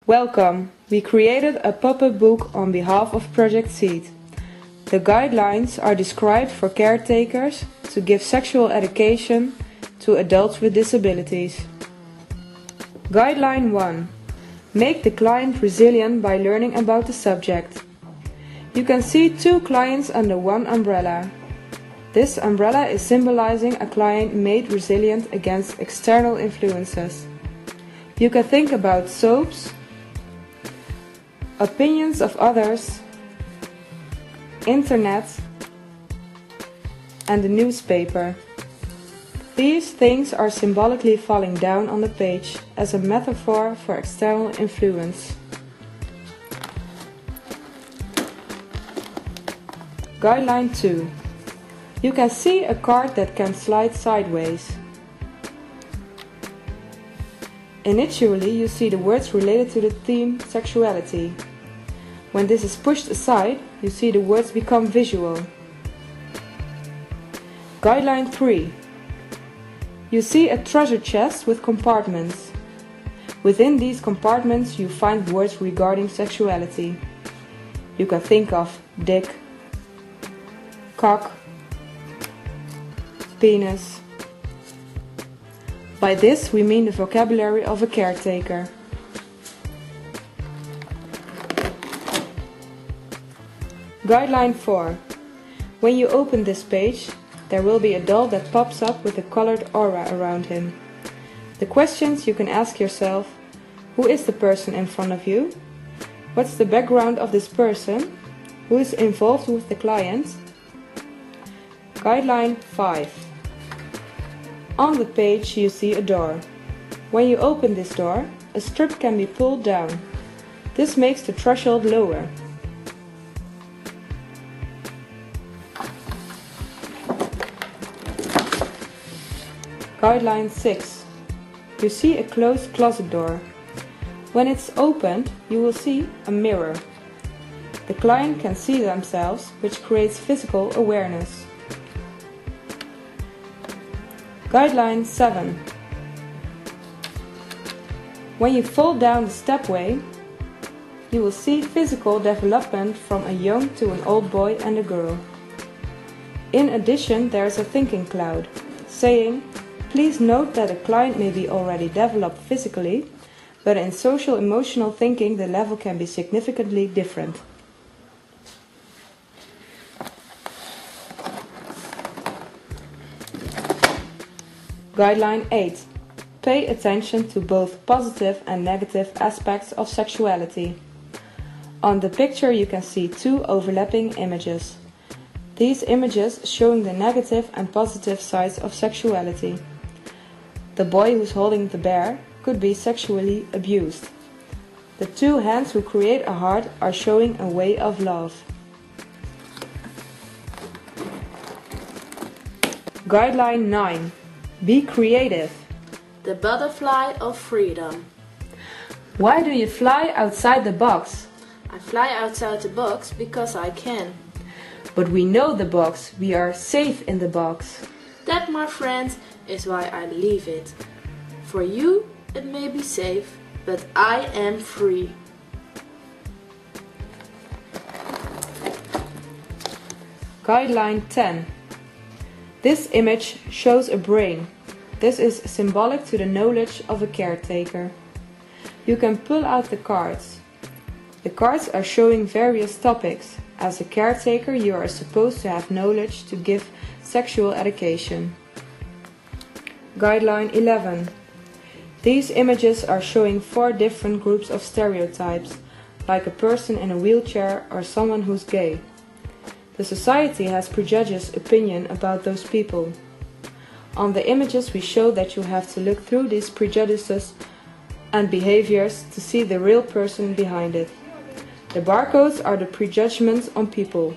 Welcome! We created a pop-up book on behalf of Project SEAD. The guidelines are described for caretakers to give sexual education to adults with disabilities. Guideline 1. Make the client resilient by learning about the subject. You can see two clients under one umbrella. This umbrella is symbolizing a client made resilient against external influences. You can think about soaps, opinions of others, internet, and the newspaper. These things are symbolically falling down on the page as a metaphor for external influence. Guideline 2. You can see a card that can slide sideways. Initially, you see the words related to the theme sexuality. When this is pushed aside, you see the words become visual. Guideline 3. You see a treasure chest with compartments. Within these compartments, you find words regarding sexuality. You can think of dick, cock, penis. By this we mean the vocabulary of a caretaker. Guideline 4. When you open this page, there will be a doll that pops up with a colored aura around him. The questions you can ask yourself: who is the person in front of you? What's the background of this person? Who is involved with the client? Guideline 5. On the page you see a door. When you open this door, a strip can be pulled down. This makes the threshold lower. Guideline 6. You see a closed closet door. When it's opened, you will see a mirror. The client can see themselves, which creates physical awareness. Guideline 7. When you fall down the stepway, you will see physical development from a young to an old boy and a girl. In addition, there is a thinking cloud, saying, please note that a client may be already developed physically, but in social emotional thinking the level can be significantly different. Guideline 8. Pay attention to both positive and negative aspects of sexuality. On the picture you can see two overlapping images. These images showing the negative and positive sides of sexuality. The boy who's holding the bear could be sexually abused. The two hands who create a heart are showing a way of love. Guideline 9. Be creative. The butterfly of freedom. Why do you fly outside the box? I fly outside the box because I can. But we know the box. We are safe in the box. That, my friend, is why I leave it. For you, it may be safe, but I am free. Guideline 10. This image shows a brain. This is symbolic to the knowledge of a caretaker. You can pull out the cards. The cards are showing various topics. As a caretaker, you are supposed to have knowledge to give sexual education. Guideline 11. These images are showing 4 different groups of stereotypes, like a person in a wheelchair or someone who's gay. The society has prejudiced opinion about those people. On the images we show that you have to look through these prejudices and behaviors to see the real person behind it. The barcodes are the prejudgments on people.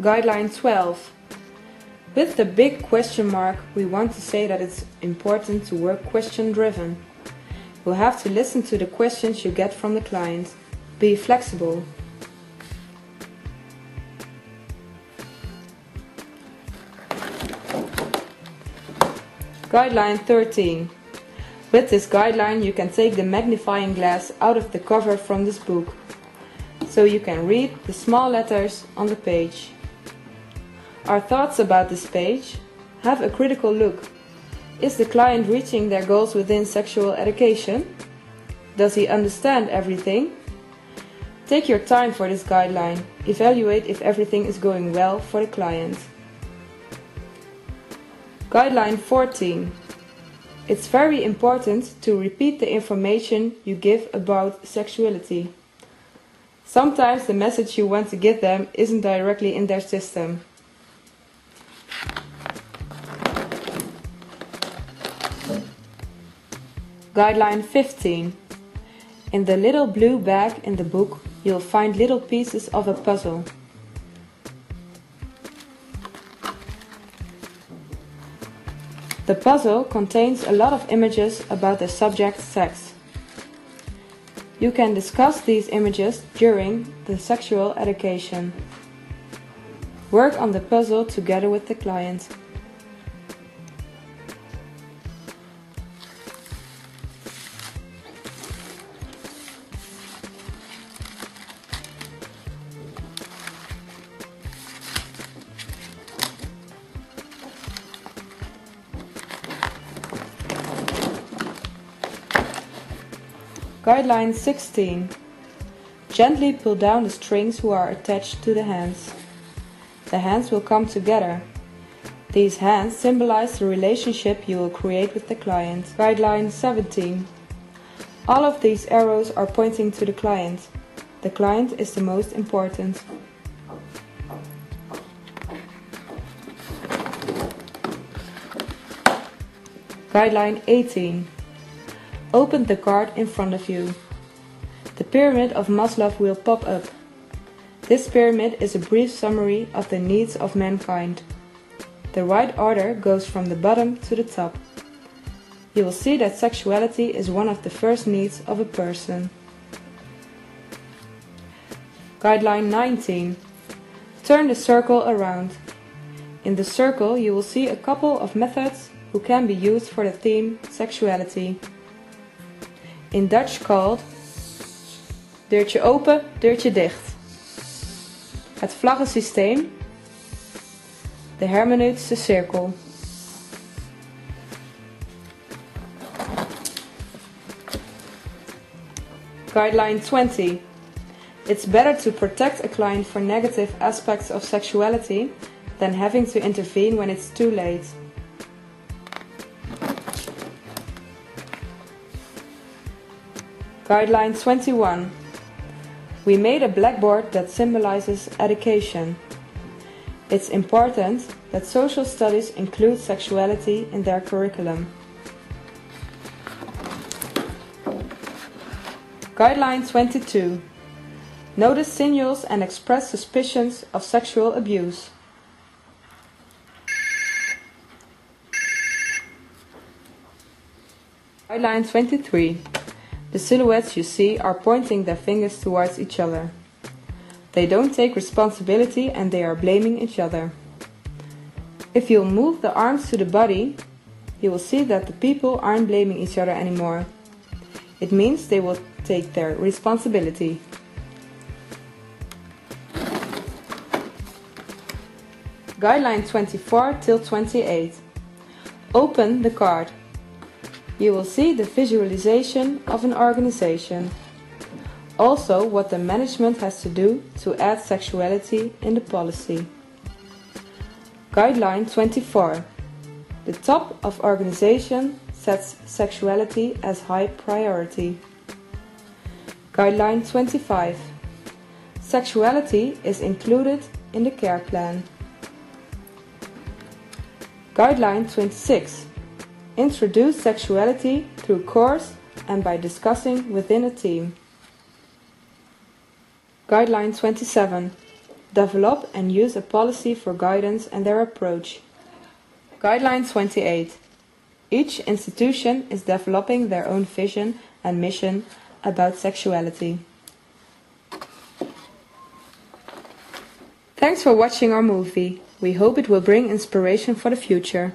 Guideline 12. With the big question mark, we want to say that it's important to work question-driven. You'll have to listen to the questions you get from the client. Be flexible. Guideline 13. With this guideline you can take the magnifying glass out of the cover from this book, so you can read the small letters on the page. Our thoughts about this page: have a critical look. Is the client reaching their goals within sexual education? Does he understand everything? Take your time for this guideline. Evaluate if everything is going well for the client. Guideline 14. It's very important to repeat the information you give about sexuality. Sometimes the message you want to give them isn't directly in their system. Guideline 15. In the little blue bag in the book, you'll find little pieces of a puzzle. The puzzle contains a lot of images about the subject sex. You can discuss these images during the sexual education. Work on the puzzle together with the client. Guideline 16. Gently pull down the strings who are attached to the hands. The hands will come together. These hands symbolize the relationship you will create with the client. Guideline 17. All of these arrows are pointing to the client. The client is the most important. Guideline 18. Open the card in front of you. The pyramid of Maslow will pop up. This pyramid is a brief summary of the needs of mankind. The right order goes from the bottom to the top. You will see that sexuality is one of the first needs of a person. Guideline 19. Turn the circle around. In the circle you will see a couple of methods who can be used for the theme sexuality. In Dutch called deurtje open, deurtje dicht. Het vlaggensysteem, de hermeneutische cirkel. Guideline 20. It's better to protect a client for negative aspects of sexuality than having to intervene when it's too late. Guideline 21. We made a blackboard that symbolizes education. It's important that social studies include sexuality in their curriculum. Guideline 22. Notice signals and express suspicions of sexual abuse. Guideline 23. The silhouettes you see are pointing their fingers towards each other. They don't take responsibility and they are blaming each other. If you'll move the arms to the body, you will see that the people aren't blaming each other anymore. It means they will take their responsibility. Guideline 24 till 28. Open the card. You will see the visualization of an organization. Also what the management has to do to add sexuality in the policy. Guideline 24. The top of organization sets sexuality as high priority. Guideline 25. Sexuality is included in the care plan. Guideline 26. Introduce sexuality through course and by discussing within a team. Guideline 27. Develop and use a policy for guidance and their approach. Guideline 28. Each institution is developing their own vision and mission about sexuality. Thanks for watching our movie. We hope it will bring inspiration for the future.